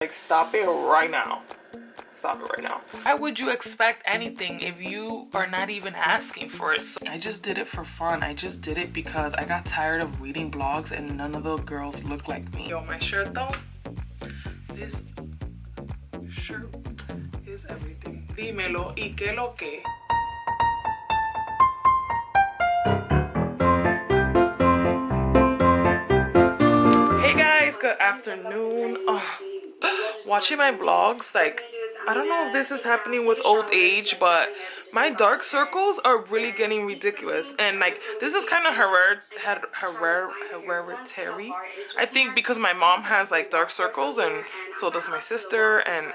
Like, stop it right now. Stop it right now. Why would you expect anything if you are not even asking for it? So I just did it for fun. I just did it because I got tired of reading blogs and none of the girls look like me. Yo, my shirt though, this shirt is everything. Dímelo, ¿y qué lo que? Hey guys, good afternoon. Watching my vlogs, like, I don't know if this is happening with old age, but my dark circles are really getting ridiculous. And like, this is kind of hereditary, I think, because my mom has like dark circles and so does my sister. And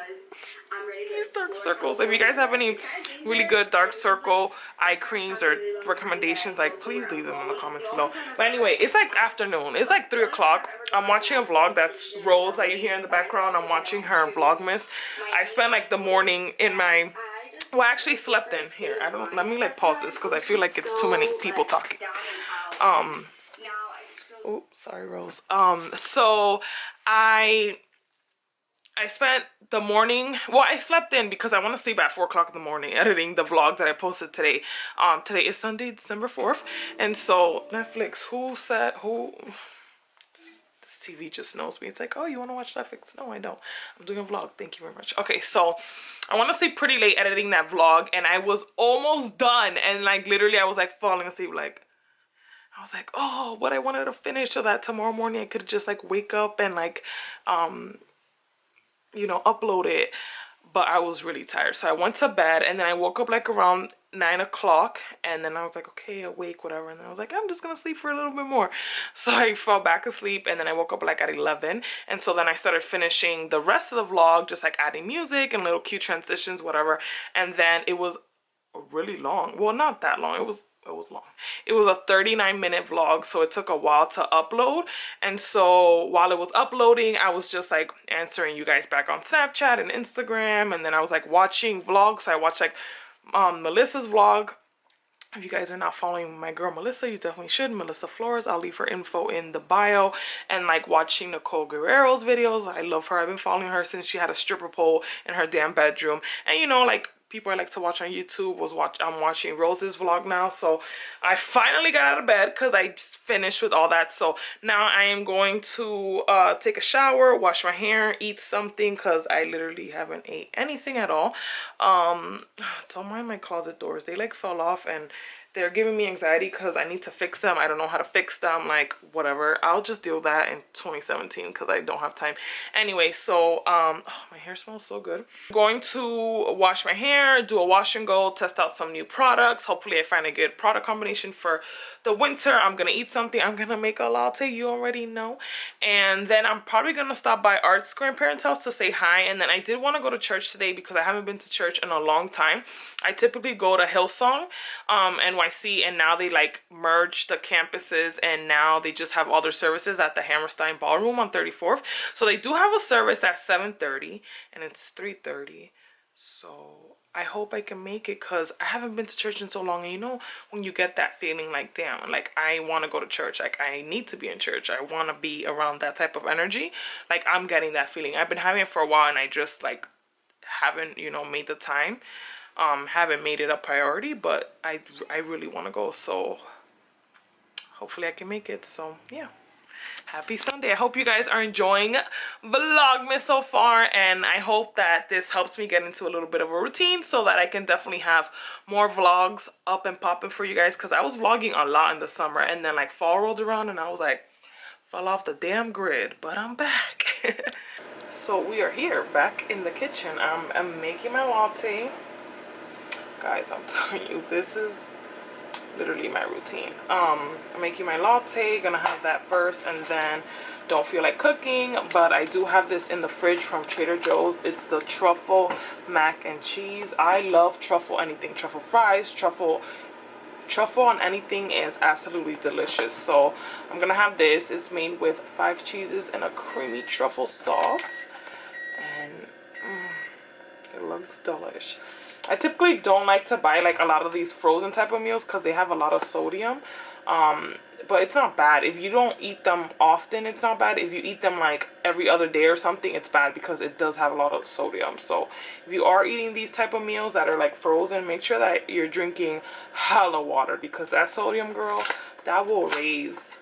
these dark circles, if you guys have any really good dark circle eye creams or recommendations, like, please leave them in the comments below. But anyway, it's like afternoon, it's like 3 o'clock. I'm watching a vlog. That's Rose that you hear in the background. I'm watching her VLOGMAS. I spent like the morning in my, well, I actually slept in here. I don't, let me like pause this because I feel like it's too many people talking. Oh, sorry, Rose. So I spent the morning, well, I slept in because I want to sleep at 4 o'clock in the morning editing the vlog that I posted today. Today is Sunday, December 4th. And so Netflix, this TV just knows me. It's like, oh, you want to watch Netflix? No, I don't. I'm doing a vlog. Thank you very much. Okay, so I want to sleep pretty late editing that vlog and I was almost done. And like literally I was like falling asleep, like, I was like, oh, what I wanted to finish so that tomorrow morning I could just like wake up and like, you know, upload it. But I was really tired, so I went to bed and then I woke up like around 9 o'clock and then I was like, okay, awake, whatever. And then I was like, I'm just gonna sleep for a little bit more. So I fell back asleep and then I woke up like at 11. And so then I started finishing the rest of the vlog, just like adding music and little cute transitions, whatever. And then it was really long. Well, not that long. It was long. It was a 39-minute vlog, so it took a while to upload. And so while it was uploading, I was just like answering you guys back on Snapchat and Instagram, and then I was like watching vlogs. So I watched like Melissa's vlog. If you guys are not following my girl Melissa, you definitely should. Melissa Flores, I'll leave her info in the bio. And like watching Nicole Guerrero's videos, I love her. I've been following her since she had a stripper pole in her damn bedroom. And you know, like, people I like to watch on YouTube I'm watching Rose's vlog now. So I finally got out of bed because I just finished with all that. So now I am going to take a shower, wash my hair, eat something because I literally haven't ate anything at all. Don't mind my closet doors. They like fell off and they're giving me anxiety because I need to fix them. I don't know how to fix them, like whatever. I'll just deal with that in 2017 because I don't have time. Anyway, so oh, my hair smells so good. I'm going to wash my hair, do a wash and go, test out some new products. Hopefully I find a good product combination for the winter. I'm gonna eat something. I'm gonna make a latte, you already know. And then I'm probably gonna stop by Art's grandparents' house to say hi. And then I did want to go to church today because I haven't been to church in a long time. I typically go to Hillsong NYC, and now they like merged the campuses and now they just have all their services at the Hammerstein Ballroom on 34th. So they do have a service at 7:30 and it's 3:30. So I hope I can make it because I haven't been to church in so long. And you know when you get that feeling like, damn, like I want to go to church, like I need to be in church, I want to be around that type of energy. Like I'm getting that feeling. I've been having it for a while and I just like haven't, you know, made the time. Haven't made it a priority, but I really want to go, so hopefully I can make it. So yeah, happy Sunday. I hope you guys are enjoying Vlogmas so far, and I hope that this helps me get into a little bit of a routine so that I can definitely have more vlogs up and popping for you guys, because I was vlogging a lot in the summer and then like fall rolled around and I was like, fell off the damn grid, but I'm back. So we are here back in the kitchen. I'm making my latte. Guys, I'm telling you, this is literally my routine. I'm making my latte, gonna have that first, and then don't feel like cooking, but I do have this in the fridge from Trader Joe's. It's the truffle mac and cheese. I love truffle anything. Truffle fries, truffle on anything is absolutely delicious. So I'm gonna have this. It's made with 5 cheeses and a creamy truffle sauce, and it looks delish. I typically don't like to buy like a lot of these frozen type of meals because they have a lot of sodium. But it's not bad. If you don't eat them often, it's not bad. If you eat them like every other day or something, it's bad because it does have a lot of sodium. So if you are eating these type of meals that are like frozen, make sure that you're drinking hella water, because that sodium, girl, that will raise,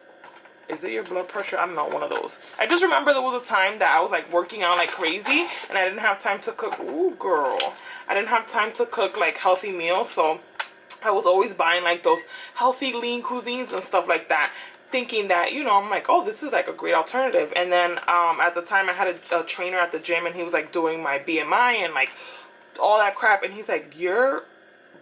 is it your blood pressure? I don't know, one of those. I just remember there was a time that I was like working out like crazy and I didn't have time to cook. Ooh, girl. I didn't have time to cook like healthy meals, so I was always buying like those healthy lean cuisines and stuff like that, thinking that, you know, I'm like, oh, this is like a great alternative. And then at the time I had a trainer at the gym, and he was like doing my BMI and like all that crap, and he's like, your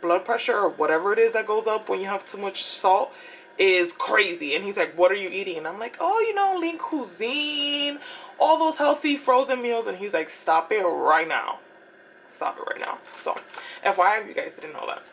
blood pressure or whatever it is that goes up when you have too much salt is crazy. And he's like, what are you eating? And I'm like, oh, you know, lean cuisine, all those healthy frozen meals. And he's like, stop it right now. Stop it right now. So FYI, if you guys didn't know that.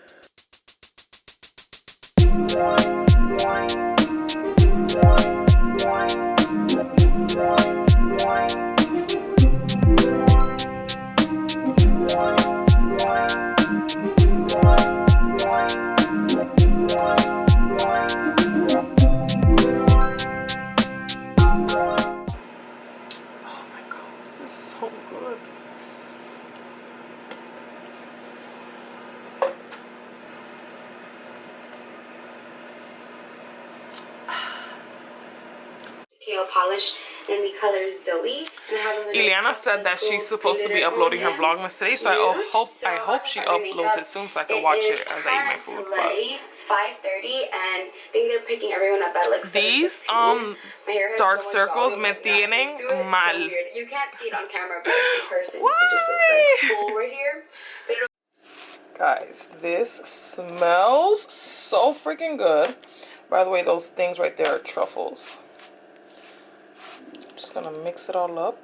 Polish in the color Zoe. Ileana said that she's supposed to be uploading her Vlogmas today, so I hope she uploads it soon so I can watch it as I eat my food. But 5:30, and I think they're picking everyone up at like these dark circles me tienen mal. You can't see it on camera, but in person it just looks like full right here. Guys, this smells so freaking good. By the way, those things right there are truffles. Just gonna mix it all up.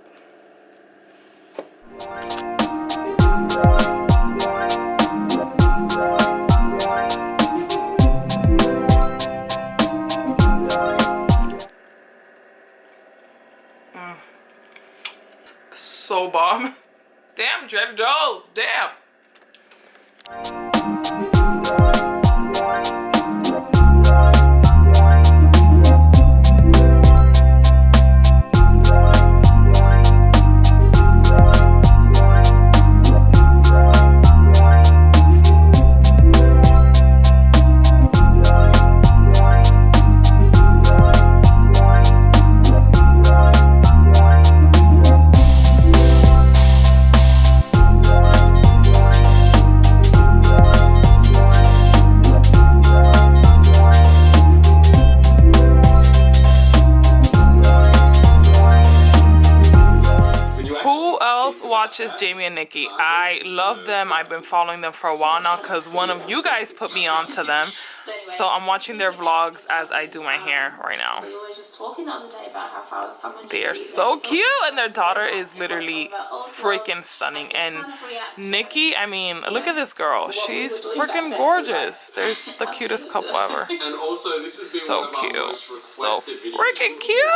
So bomb. Damn, Trader Joe's. Damn. Watches Jamie and Nikki. I love them. I've been following them for a while now because one of you guys put me on to them. So I'm watching their vlogs as I do my hair right now. They are so cute, and their daughter is literally freaking stunning. And Nikki, I mean, look at this girl. She's freaking gorgeous. There's the cutest couple ever. So cute. So freaking cute.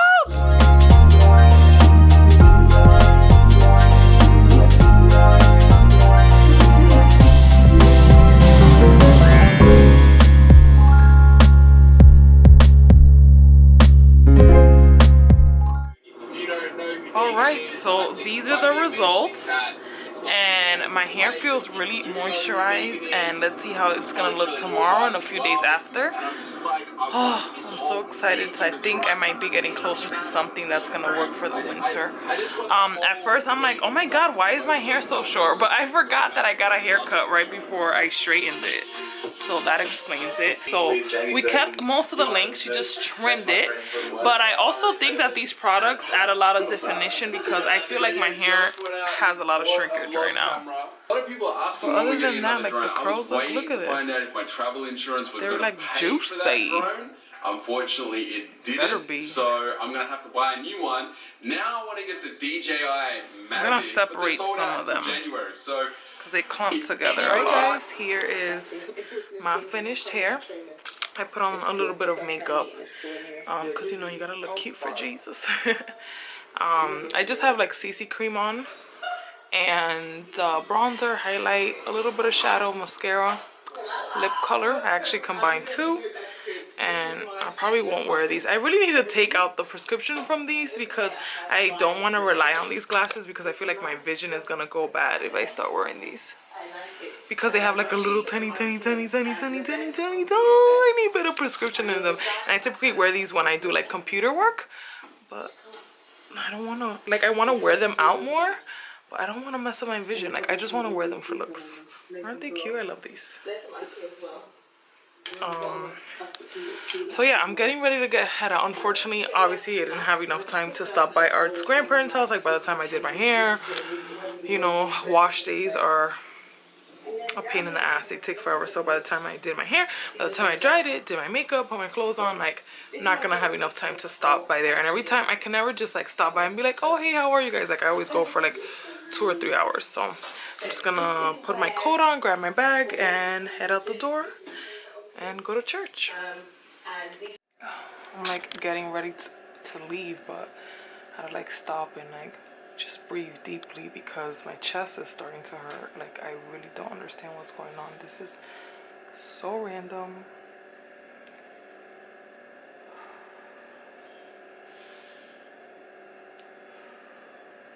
Alright, so these are the results, and my hair feels really moisturized, and let's see how it's gonna look tomorrow and a few days after. Oh, I'm so excited. So I think I might be getting closer to something that's gonna work for the winter. At first I'm like, oh my god, why is my hair so short? But I forgot that I got a haircut right before I straightened it. So that explains it. So we kept most of the length, she just trimmed it. But I also think that these products add a lot of definition because I feel like my hair has a lot of shrinkage right now. But other than that, like the curls, look at this. They're like juicy. Unfortunately, it didn't. So I'm gonna have to buy a new one. Now I want to get the DJI Mavic. I'm gonna separate some of them because they clump together. Alright guys, here is my finished hair. I put on a little bit of makeup because you know you gotta look cute for Jesus. I just have like CC cream on and bronzer, highlight, a little bit of shadow, mascara, lip color. I actually combined two. and I probably won't wear these. I really need to take out the prescription from these because I don't want to rely on these glasses because I feel like my vision is gonna go bad if I start wearing these, because they have like a little tiny bit of prescription in them, and I typically wear these when I do like computer work, but I don't want to, like, I want to wear them out more, but I don't want to mess up my vision. Like, I just want to wear them for looks. Aren't they cute? I love these. So yeah, I'm getting ready to head out. Unfortunately, obviously I didn't have enough time to stop by Art's grandparents' house. Like, by the time I did my hair, you know, wash days are a pain in the ass. They take forever. So by the time I did my hair, by the time I dried it, did my makeup, put my clothes on, like, not gonna have enough time to stop by there. And every time, I can never just like stop by and be like, oh hey, how are you guys? Like, I always go for like 2 or 3 hours. So I'm just gonna put my coat on, grab my bag, and head out the door and go to church. I'm like getting ready to leave, but I had to like stop and like just breathe deeply because my chest is starting to hurt. Like, I really don't understand what's going on. This is so random.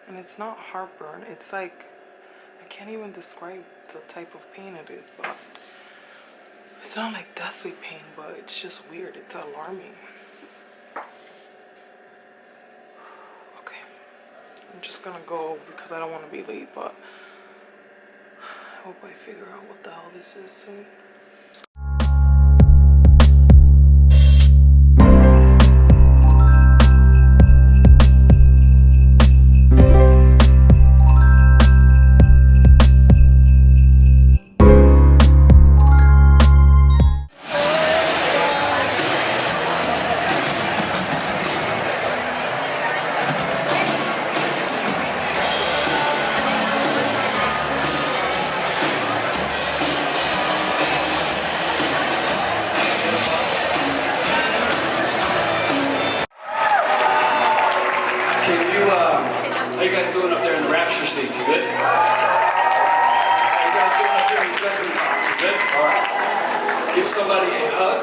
And it's not heartburn. It's like, I can't even describe the type of pain it is, but it's not like deathly pain, but it's just weird. It's alarming. I'm just gonna go because I don't want to be late, but I hope I figure out what the hell this is soon. How you guys doing up there in the rapture seats? You good? How you guys doing up there in the judgment box? You good? All right. Give somebody a hug,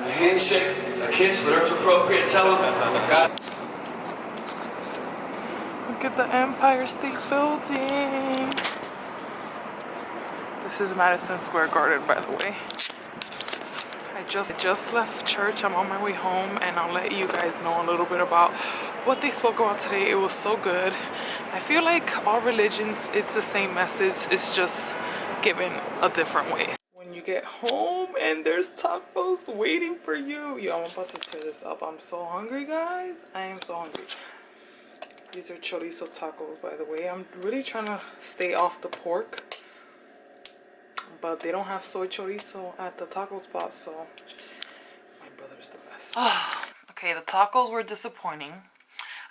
a handshake, a kiss, whatever's appropriate. Tell them, God. Look at the Empire State Building. This is Madison Square Garden, by the way. I just left church. I'm on my way home, and I'll let you guys know a little bit about what they spoke about today. It was so good. I feel like all religions, it's the same message. It's just given a different way. When you get home and there's tacos waiting for you. Yo, I'm about to tear this up. I'm so hungry, guys. I am so hungry. These are chorizo tacos, by the way. I'm really trying to stay off the pork, but they don't have soy chorizo at the taco spot, so my brother's the best. Okay, the tacos were disappointing.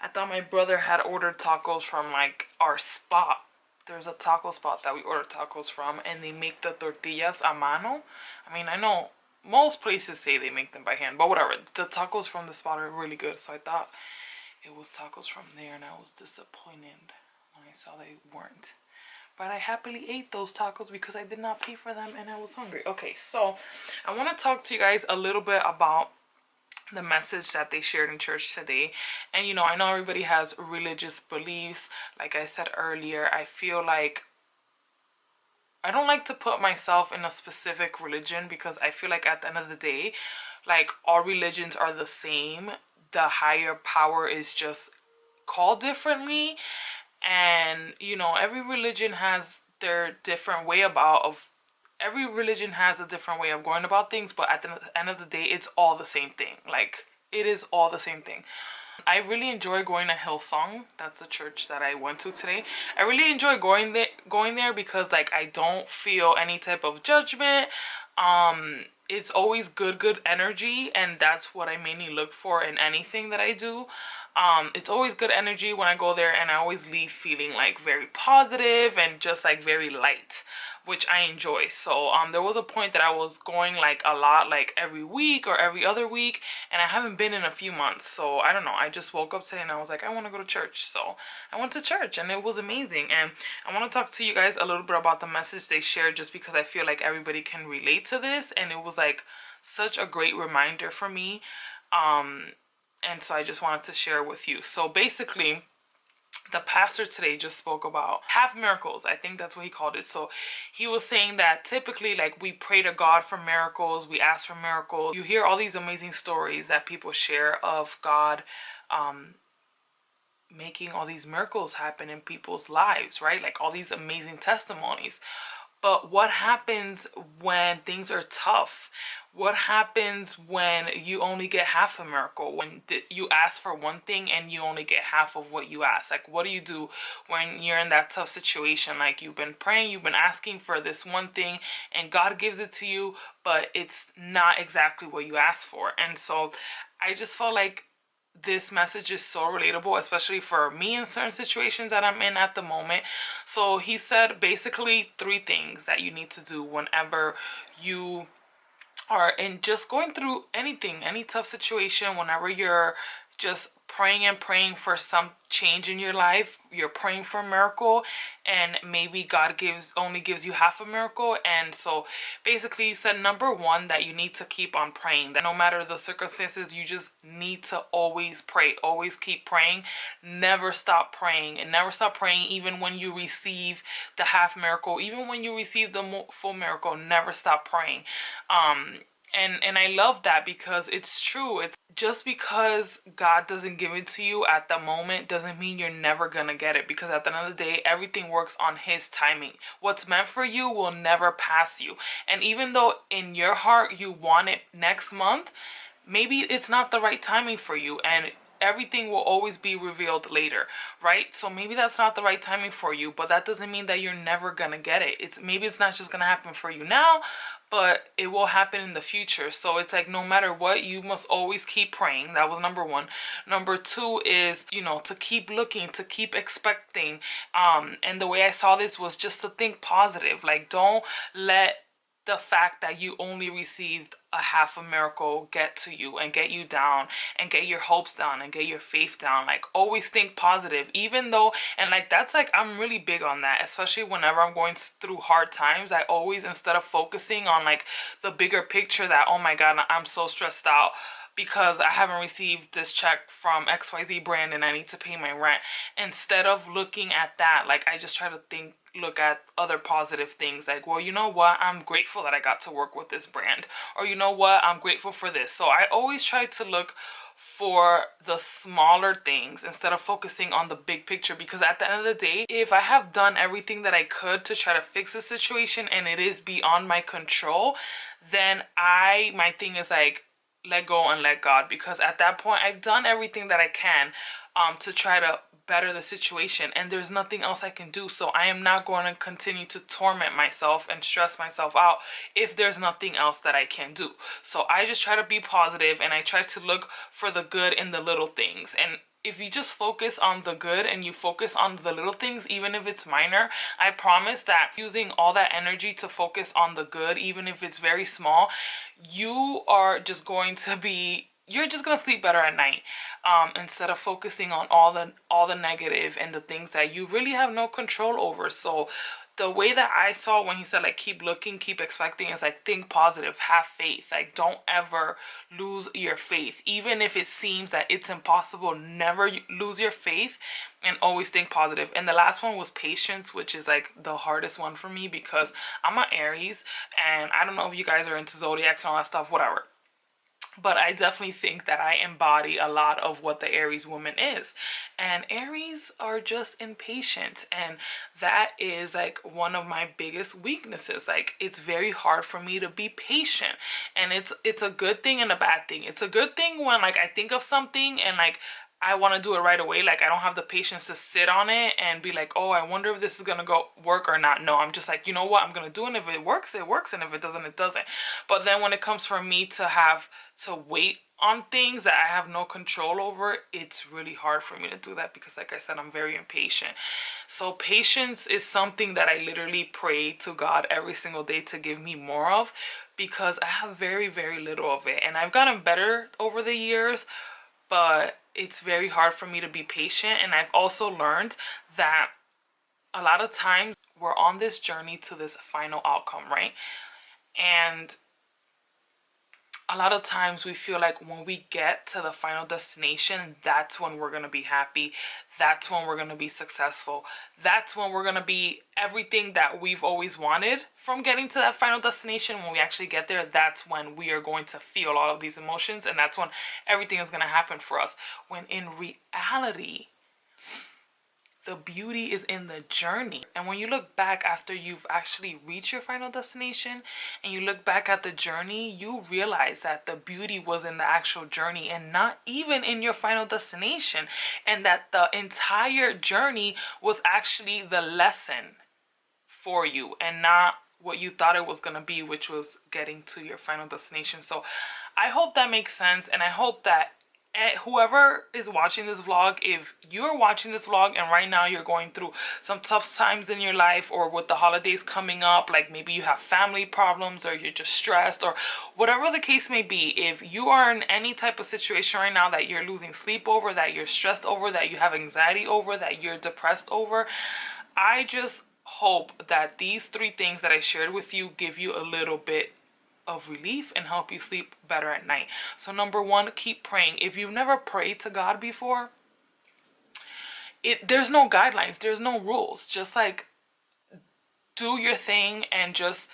I thought my brother had ordered tacos from like our spot. There's a taco spot that we order tacos from, and they make the tortillas a mano. I mean, I know most places say they make them by hand, but whatever. The tacos from the spot are really good, so I thought it was tacos from there, and I was disappointed when I saw they weren't. But I happily ate those tacos because I did not pay for them and I was hungry. Okay, so I want to talk to you guys a little bit about the message that they shared in church today. And you know, I know everybody has religious beliefs. Like I said earlier, I feel like I don't like to put myself in a specific religion because I feel like at the end of the day, like, all religions are the same. The higher power is just called differently. And you know, every religion has their different way every religion has a different way of going about things, but at the end of the day, it's all the same thing. Like, it is all the same thing. I really enjoy going to Hillsong. That's the church that I went to today. I really enjoy going there because, like, I don't feel any type of judgment. It's always good energy, and that's what I mainly look for in anything that I do. It's always good energy when I go there, and I always leave feeling like very positive and just like very light, which I enjoy. So there was a point that I was going like a lot, like every week or every other week, and I haven't been in a few months. So I don't know, I just woke up today and I was like, I want to go to church. So I went to church, and it was amazing. And I want to talk to you guys a little bit about the message they shared, just because I feel like everybody can relate to this. And it was like such a great reminder for me. And so I just wanted to share with you. So basically, the pastor today just spoke about half miracles. I think that's what he called it. So he was saying that typically, like, we pray to God for miracles, we ask for miracles. You hear all these amazing stories that people share of God making all these miracles happen in people's lives, right? Like all these amazing testimonies. But what happens when things are tough? What happens when you only get half a miracle? When you ask for one thing and you only get half of what you ask? Like, what do you do when you're in that tough situation? Like, you've been praying, you've been asking for this one thing, and God gives it to you, but it's not exactly what you asked for. And so I just felt like this message is so relatable, especially for me in certain situations that I'm in at the moment. So he said basically 3 things that you need to do whenever you are in just going through anything, any tough situation, whenever you're just praying and praying for some change in your life, you're praying for a miracle, and maybe God only gives you half a miracle. And so basically he said, number 1, that you need to keep on praying, that no matter the circumstances, you just need to always pray, always keep praying, never stop praying, and never stop praying even when you receive the half miracle, even when you receive the full miracle, never stop praying. And I love that, because it's true. It's just because God doesn't give it to you at the moment doesn't mean you're never gonna get it, because at the end of the day, everything works on his timing. What's meant for you will never pass you. And even though in your heart you want it next month, maybe it's not the right timing for you, and everything will always be revealed later, right? So maybe that's not the right timing for you, but that doesn't mean that you're never gonna get it. Maybe it's not just gonna happen for you now, but it will happen in the future. So it's like, no matter what, you must always keep praying. That was number 1. Number 2 is, you know, to keep looking, to keep expecting. And the way I saw this was just to think positive. Like, don't let the fact that you only received a half a miracle get to you and get you down and get your hopes down and get your faith down. Like, always think positive, even though, and like, that's like, I'm really big on that, especially whenever I'm going through hard times. I always, instead of focusing on like the bigger picture that, oh my God, I'm so stressed out because I haven't received this check from XYZ brand and I need to pay my rent. Instead of looking at that, like, I just try to look at other positive things, like, well, you know what, I'm grateful that I got to work with this brand, or you know what, I'm grateful for this. So I always try to look for the smaller things instead of focusing on the big picture, because at the end of the day, if I have done everything that I could to try to fix the situation and it is beyond my control, then my thing is like, let go and let God, because at that point I've done everything that I can to try to better the situation, and there's nothing else I can do. So I am not going to continue to torment myself and stress myself out if there's nothing else that I can do. So I just try to be positive, and I try to look for the good in the little things. And if you just focus on the good and you focus on the little things, even if it's minor, I promise that using all that energy to focus on the good, even if it's very small, you are just going to be, you're just gonna sleep better at night, instead of focusing on all the negative and the things that you really have no control over. So the way that I saw when he said, like, keep looking, keep expecting, is like, think positive, have faith. Like, don't ever lose your faith, even if it seems that it's impossible. Never lose your faith, and always think positive. And the last one was patience, which is like the hardest one for me, because I'm an Aries, and I don't know if you guys are into zodiacs and all that stuff, whatever, but I definitely think that I embody a lot of what the Aries woman is. And Aries are just impatient, and that is like one of my biggest weaknesses. Like, it's very hard for me to be patient, and it's a good thing and a bad thing. It's a good thing when, like, I think of something and like I want to do it right away. Like, I don't have the patience to sit on it and be like, oh, I wonder if this is gonna work or not. No, I'm just like, you know what, I'm gonna do it, and if it works, it works, and if it doesn't, it doesn't. But then when it comes for me to have to wait on things that I have no control over, it's really hard for me to do that, because like I said, I'm very impatient. So patience is something that I literally pray to God every single day to give me more of, because I have very, very little of it. And I've gotten better over the years, but it's very hard for me to be patient. And I've also learned that a lot of times we're on this journey to this final outcome, right? And a lot of times we feel like when we get to the final destination, that's when we're going to be happy. That's when we're going to be successful. That's when we're going to be everything that we've always wanted from getting to that final destination. When we actually get there, that's when we are going to feel all of these emotions. And that's when everything is going to happen for us. When in reality, the beauty is in the journey. And when you look back after you've actually reached your final destination and you look back at the journey, you realize that the beauty was in the actual journey and not even in your final destination. And that the entire journey was actually the lesson for you and not what you thought it was going to be, which was getting to your final destination. So I hope that makes sense. And I hope that whoever is watching this vlog, if you're watching this vlog and right now you're going through some tough times in your life, or with the holidays coming up, like maybe you have family problems or you're just stressed or whatever the case may be, if you are in any type of situation right now that you're losing sleep over, that you're stressed over, that you have anxiety over, that you're depressed over, I just hope that these 3 things that I shared with you give you a little bit of relief and help you sleep better at night. So number 1, keep praying. If you've never prayed to God before, there's no guidelines, there's no rules. Just like do your thing and just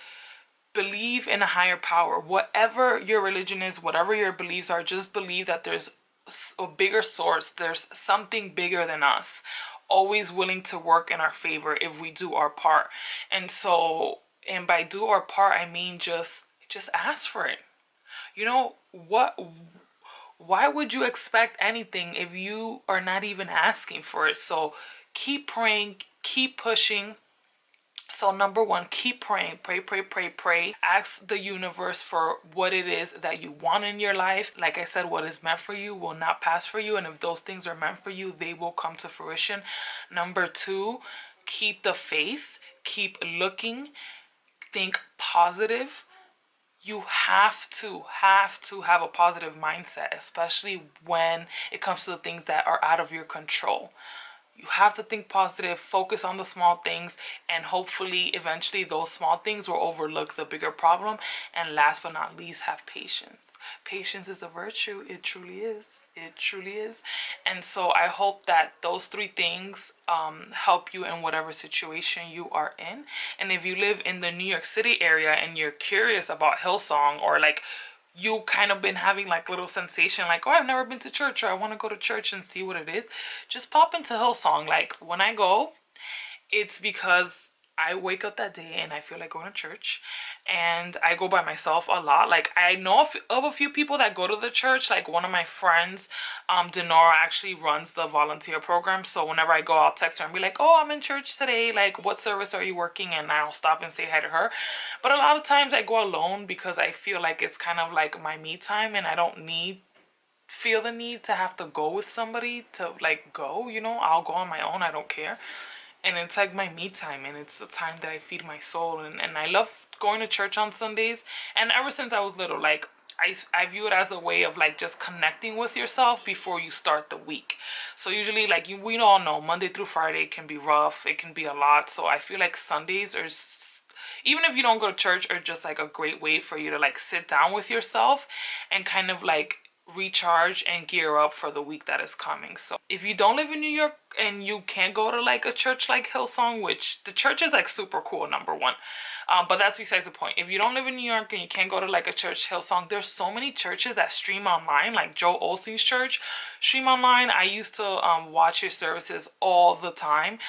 believe in a higher power. Whatever your religion is, whatever your beliefs are, just believe that there's a bigger source, there's something bigger than us, always willing to work in our favor if we do our part. And so, and by do our part, I mean just ask for it. You know what? Why would you expect anything if you are not even asking for it? So keep praying, keep pushing. So number 1, keep praying. Pray. Ask the universe for what it is that you want in your life. Like I said, what is meant for you will not pass for you. And if those things are meant for you, they will come to fruition. Number 2, keep the faith. Keep looking. Think positive. You have to have a positive mindset, especially when it comes to the things that are out of your control. You have to think positive, focus on the small things, and hopefully eventually those small things will overlook the bigger problem. And last but not least, have patience. Patience is a virtue. It truly is. It truly is. And so I hope that those 3 things help you in whatever situation you are in. And if you live in the New York City area and you're curious about Hillsong, or like you kind of been having like little sensation like, oh, I've never been to church, or I want to go to church and see what it is, just pop into Hillsong. Like when I go, it's because I wake up that day and I feel like going to church, and I go by myself a lot. Like I know of a few people that go to the church. Like one of my friends, Denora, actually runs the volunteer program. So whenever I go, I'll text her and be like, oh, I'm in church today. Like, what service are you working? And I'll stop and say hi to her. But a lot of times I go alone because I feel like it's kind of like my me time, and I don't feel the need to have to go with somebody to like go, you know. I'll go on my own. I don't care. And it's like my me time, and it's the time that I feed my soul. And I love going to church on Sundays. And ever since I was little, like I view it as a way of like just connecting with yourself before you start the week. So usually, like we all know, Monday through Friday can be rough. It can be a lot. So I feel like Sundays are, even if you don't go to church, are just like a great way for you to like sit down with yourself and kind of like recharge and gear up for the week that is coming. So if you don't live in New York and you can't go to like a church like Hillsong, which the church is like super cool, number 1, but that's besides the point. If you don't live in New York and you can't go to like a church, Hillsong, there's so many churches that stream online, like Joel Osteen's church stream online. I used to watch his services all the time,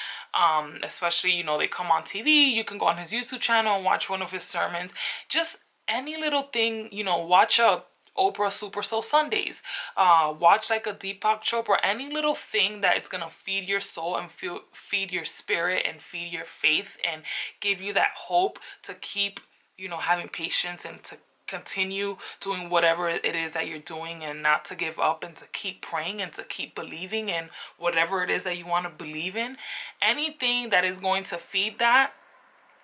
especially, you know, they come on TV. You can go on his YouTube channel and watch one of his sermons. Just any little thing, you know, watch a Oprah Super Soul Sundays, watch like a Deepak Chopra, any little thing that it's gonna feed your soul and feed your spirit and feed your faith and give you that hope to keep, you know, having patience and to continue doing whatever it is that you're doing, and not to give up, and to keep praying and to keep believing in whatever it is that you want to believe in. Anything that is going to feed that,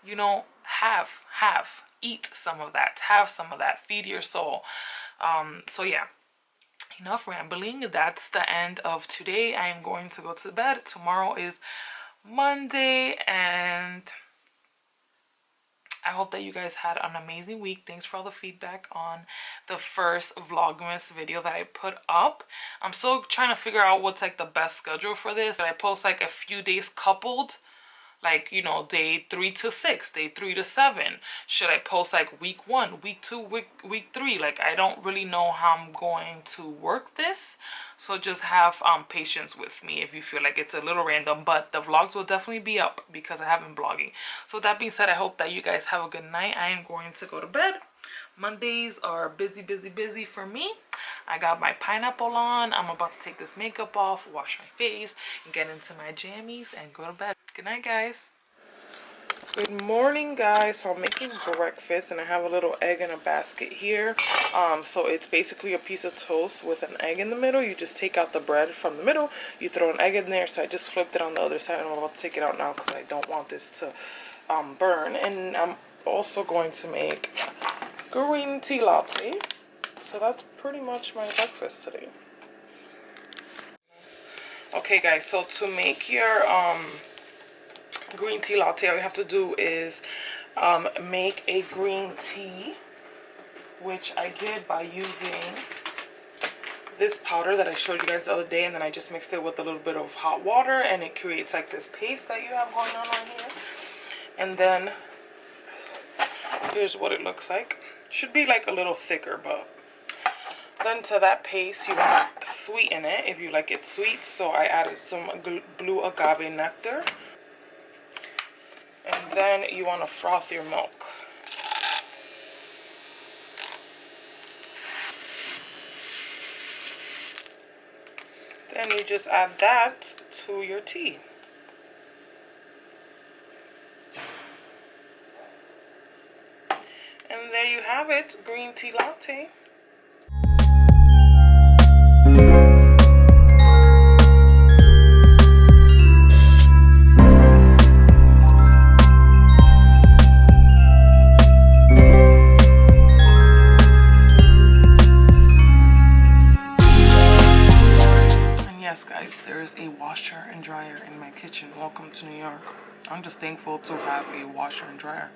you know, eat some of that, have some of that, feed your soul. So yeah, enough rambling. That's the end of today. I am going to go to bed. Tomorrow is Monday, and I hope that you guys had an amazing week. Thanks for all the feedback on the first Vlogmas video that I put up. I'm still trying to figure out what's like the best schedule for this. I post like a few days coupled, like, you know, day 3 to 6, day 3 to 7. Should I post like week 1, week 2, week 3? Like, I don't really know how I'm going to work this, so just have patience with me if you feel like it's a little random, but the vlogs will definitely be up because I have been vlogging. So with that being said, I hope that you guys have a good night. I am going to go to bed. Mondays are busy for me. I got my pineapple on. I'm about to take this makeup off, wash my face, and get into my jammies and go to bed. Good night, guys. Good morning, guys. So I'm making breakfast and I have a little egg in a basket here. So it's basically a piece of toast with an egg in the middle. You just take out the bread from the middle, you throw an egg in there. So I just flipped it on the other side and I'm about to take it out now because I don't want this to burn. And I'm also going to make green tea latte. So that's pretty much my breakfast today. Okay, guys, so to make your green tea latte, all you have to do is make a green tea, which I did by using this powder that I showed you guys the other day, and then I just mixed it with a little bit of hot water and it creates like this paste that you have going on right here. And then here's what it looks like. Should be like a little thicker, but then to that paste you want to sweeten it if you like it sweet. So I added some blue agave nectar. And then you want to froth your milk. Then you just add that to your tea. And there you have it, green tea latte. Yes, guys, there is a washer and dryer in my kitchen. Welcome to New York. I'm just thankful to have a washer and dryer.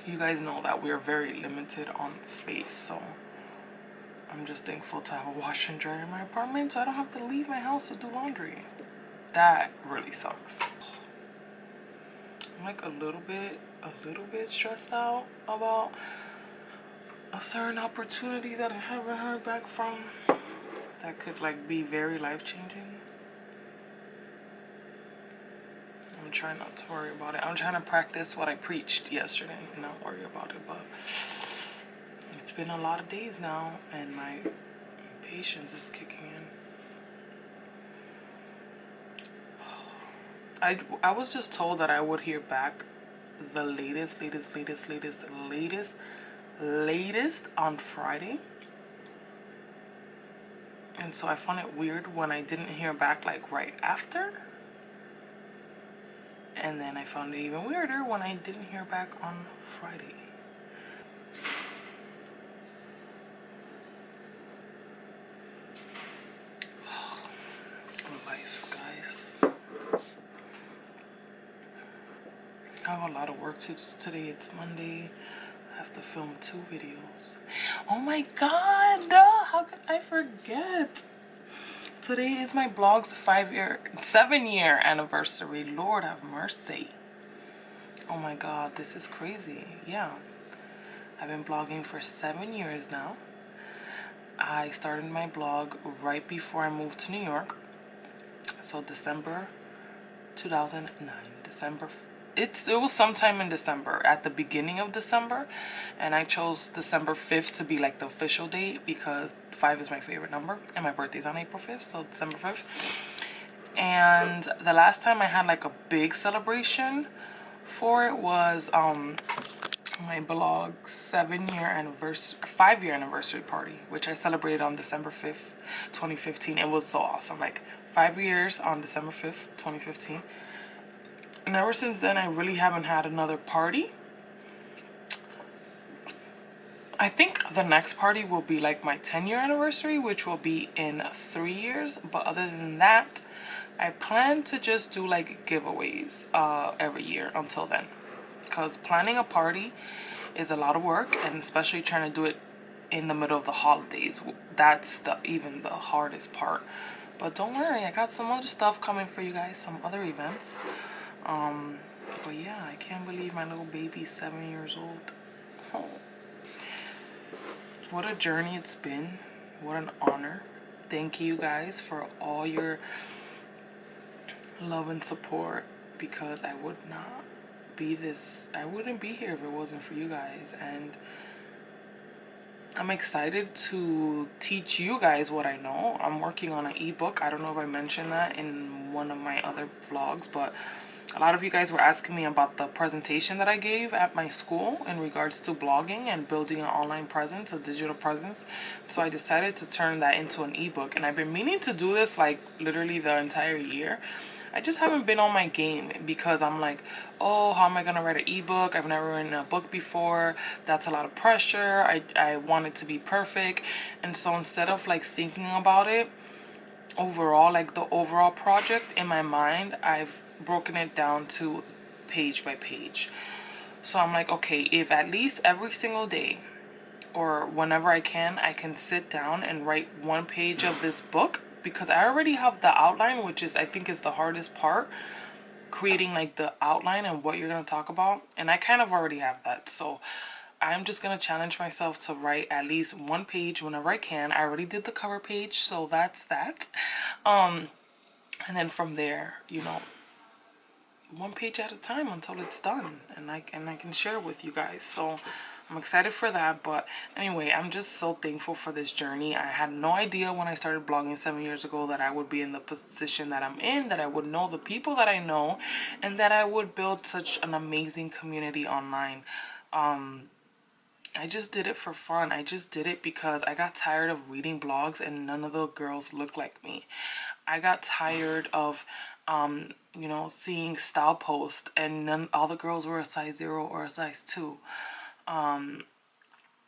You guys know that we are very limited on space, so I'm just thankful to have a washer and dryer in my apartment so I don't have to leave my house to do laundry. That really sucks. I'm like a little bit stressed out about a certain opportunity that I haven't heard back from that could like be very life-changing. I'm trying not to worry about it. I'm trying to practice what I preached yesterday and not worry about it, but it's been a lot of days now and my patience is kicking in. I was just told that I would hear back the latest on Friday, and so I found it weird when I didn't hear back like right after, and then I found it even weirder when I didn't hear back on Friday. Life, guys. I have a lot of work to do today. It's Monday. I have to film 2 videos. Oh my god, how could I forget? Today is my blog's 7-year anniversary. Lord have mercy. Oh my god, this is crazy. Yeah, I've been blogging for 7 years now. I started my blog right before I moved to New York. So December 2009. It was sometime in December, at the beginning of December, and I chose December 5th to be like the official date because 5 is my favorite number and my birthday's on April 5th, so December 5th. And the last time I had like a big celebration for it was my blog's 5-year anniversary party, which I celebrated on December 5th, 2015. It was so awesome. Like 5 years on December 5th, 2015. And ever since then, I really haven't had another party. I think the next party will be like my 10-year anniversary, which will be in 3 years. But other than that, I plan to just do like giveaways every year until then, because planning a party is a lot of work, and especially trying to do it in the middle of the holidays, that's even the hardest part. But don't worry, I got some other stuff coming for you guys, some other events. But yeah, I can't believe my little baby's 7 years old. Oh. What a journey it's been. What an honor. Thank you guys for all your love and support, because I would not be this, I wouldn't be here if it wasn't for you guys. And I'm excited to teach you guys what I know. I'm working on an ebook. I don't know if I mentioned that in one of my other vlogs, but a lot of you guys were asking me about the presentation that I gave at my school in regards to blogging and building an online presence, a digital presence. So I decided to turn that into an ebook, and I've been meaning to do this like literally the entire year. I just haven't been on my game, because I'm like, oh, how am I gonna write an ebook? I've never written a book before. That's a lot of pressure. I want it to be perfect. And so instead of like thinking about it overall, like the overall project in my mind, I've broken it down to page by page. So I'm like, okay, if at least every single day or whenever I can sit down and write one page of this book, because I already have the outline, which is, I think, is the hardest part, creating like the outline and what you're going to talk about. And I kind of already have that. So I'm just going to challenge myself to write at least one page whenever I can. I already did the cover page, so that's that. And then from there, you know, one page at a time until it's done, and I can share with you guys. So I'm excited for that. But anyway, I'm just so thankful for this journey. I had no idea when I started blogging 7 years ago that I would be in the position that I'm in, that I would know the people that I know, and that I would build such an amazing community online. I just did it for fun. I just did it because I got tired of reading blogs and none of the girls looked like me. I got tired of you know, seeing style posts and all the girls were a size 0 or a size 2. And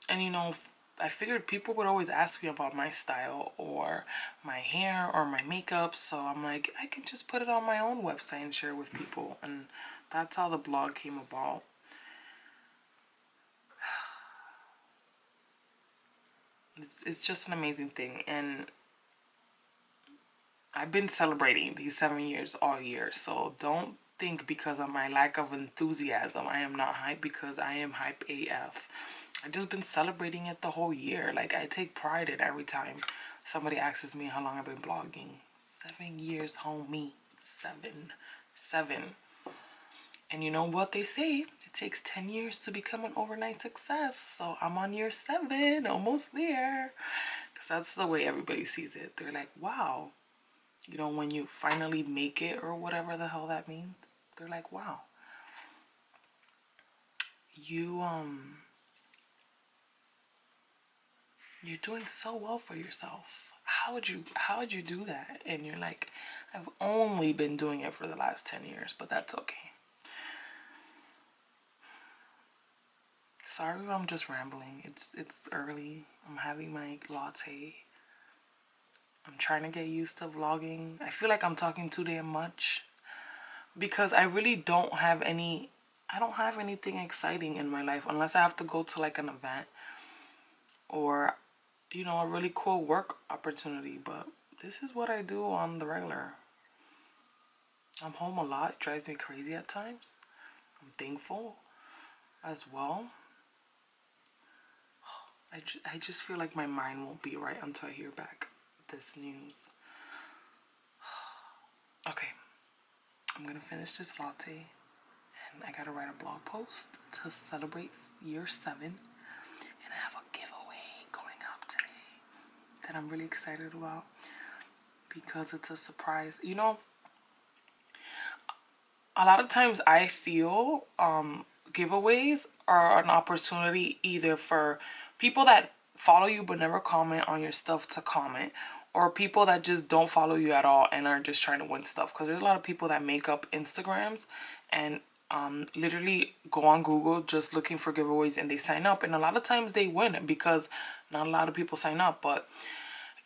you know, I figured people would always ask me about my style or my hair or my makeup, so I'm like, I can just put it on my own website and share with people. And that's how the blog came about. It's just an amazing thing, and I've been celebrating these 7 years all year. So don't think because of my lack of enthusiasm I am not hype, because I am hype AF. I've just been celebrating it the whole year. Like, I take pride in every time somebody asks me how long I've been blogging. 7 years, homie. 7. And you know what they say? It takes 10 years to become an overnight success. So I'm on year 7, almost there. Because that's the way everybody sees it. They're like, wow. You know, when you finally make it, or whatever the hell that means, they're like, wow. You're doing so well for yourself. How would you do that? And you're like, I've only been doing it for the last 10 years, but that's okay. Sorry if I'm just rambling. It's early. I'm having my latte. I'm trying to get used to vlogging. I feel like I'm talking too damn much, because I really don't have anything exciting in my life, unless I have to go to like an event or, you know, a really cool work opportunity. But this is what I do on the regular. I'm home a lot. It drives me crazy at times. I'm thankful as well. I just feel like my mind won't be right until I hear back this news. Okay, I'm gonna finish this latte, and I gotta write a blog post to celebrate year 7, and I have a giveaway going up today that I'm really excited about, because it's a surprise. You know, a lot of times I feel giveaways are an opportunity either for people that follow you but never comment on your stuff to comment, or people that just don't follow you at all and are just trying to win stuff. Because there's a lot of people that make up Instagrams and literally go on Google just looking for giveaways, and they sign up, and a lot of times they win because not a lot of people sign up. But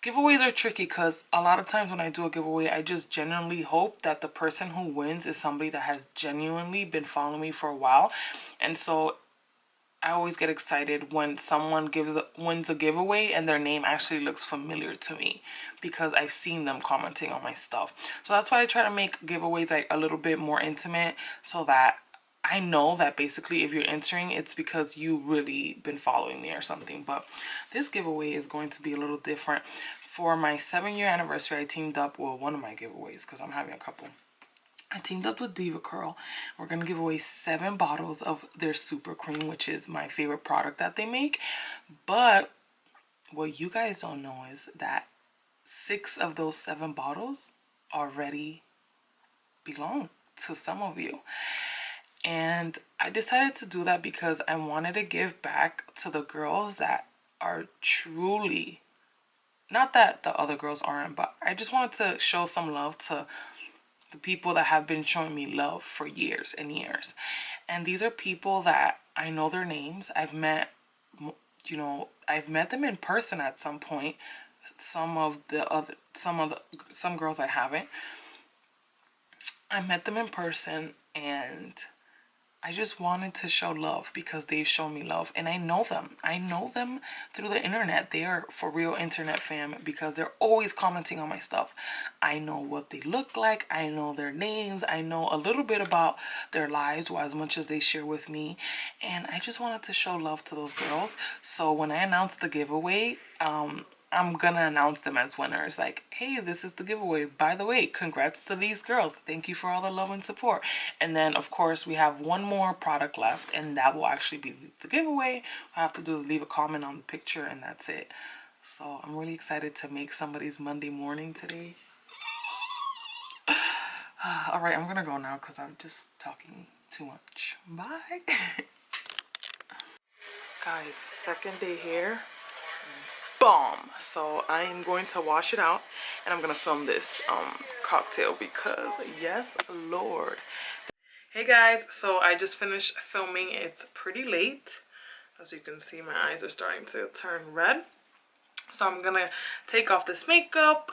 giveaways are tricky because a lot of times when I do a giveaway, I just genuinely hope that the person who wins is somebody that has genuinely been following me for a while. And so I always get excited when someone wins a giveaway and their name actually looks familiar to me because I've seen them commenting on my stuff. So that's why I try to make giveaways like a little bit more intimate, so that I know that basically if you're entering, it's because you really been following me or something. But this giveaway is going to be a little different. For my 7-year anniversary, I teamed up, well, one of my giveaways, because I'm having a couple. I teamed up with Diva Curl. We're going to give away 7 bottles of their Super Cream, which is my favorite product that they make. But what you guys don't know is that 6 of those 7 bottles already belong to some of you. And I decided to do that because I wanted to give back to the girls that are truly, not that the other girls aren't, but I just wanted to show some love to the people that have been showing me love for years and years. And these are people that I know their names. I've met, you know, I've met them in person at some point. Some girls I haven't. I met them in person, and I just wanted to show love because they've shown me love, and I know them. I know them through the internet. They are for real internet fam because they're always commenting on my stuff. I know what they look like. I know their names. I know a little bit about their lives, or as much as they share with me. And I just wanted to show love to those girls. So when I announced the giveaway, I'm gonna announce them as winners. Like, hey, this is the giveaway. By the way, congrats to these girls. Thank you for all the love and support. And then, of course, we have one more product left, and that will actually be the giveaway. All I have to do is leave a comment on the picture, and that's it. So I'm really excited to make somebody's Monday morning today. All right, I'm gonna go now because I'm just talking too much. Bye. Guys, second day here. Bomb. So I am going to wash it out, and I'm gonna film this cocktail because yes Lord. Hey guys, so I just finished filming. It's pretty late. As you can see, my eyes are starting to turn red. So I'm gonna take off this makeup,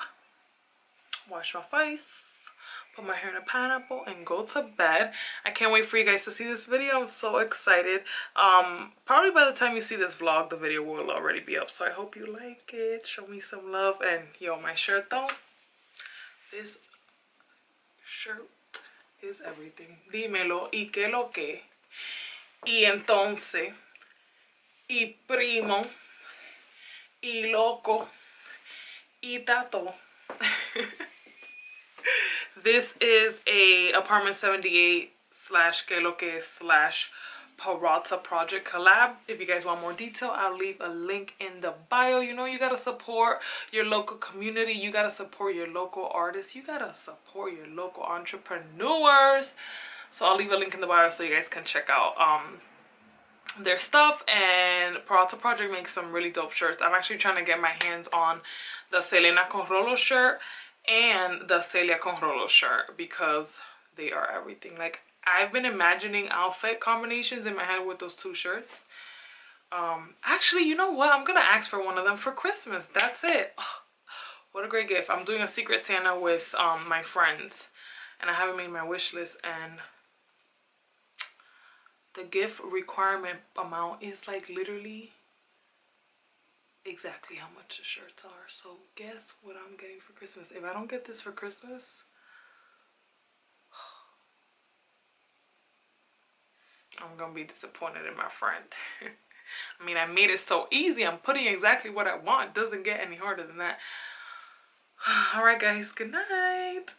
wash my face, put my hair in a pineapple, and go to bed. I can't wait for you guys to see this video. I'm so excited. Probably by the time you see this vlog, the video will already be up. So I hope you like it. Show me some love. And yo, my shirt though, this shirt is everything. Dímelo, y qué lo que, y entonces, y primo, y loco, y tato. This is a Apartment 78 / Que Lo Que / Peralta project collab. If you guys want more detail, I'll leave a link in the bio. You know, you gotta support your local community. You gotta support your local artists. You gotta support your local entrepreneurs. So I'll leave a link in the bio so you guys can check out their stuff. And Peralta project makes some really dope shirts. I'm actually trying to get my hands on the Selena con Rolo shirt and the Celia con Rolo shirt because they are everything. Like, I've been imagining outfit combinations in my head with those 2 shirts. Actually, you know what? I'm gonna ask for one of them for Christmas. That's it. Oh, what a great gift. I'm doing a Secret Santa with my friends, and I haven't made my wish list, and the gift requirement amount is like literally exactly how much the shirts are. So guess what I'm getting for Christmas? If I don't get this for Christmas, I'm gonna be disappointed in my friend. I mean, I made it so easy. I'm putting exactly what I want. Doesn't get any harder than that. All right guys, good night.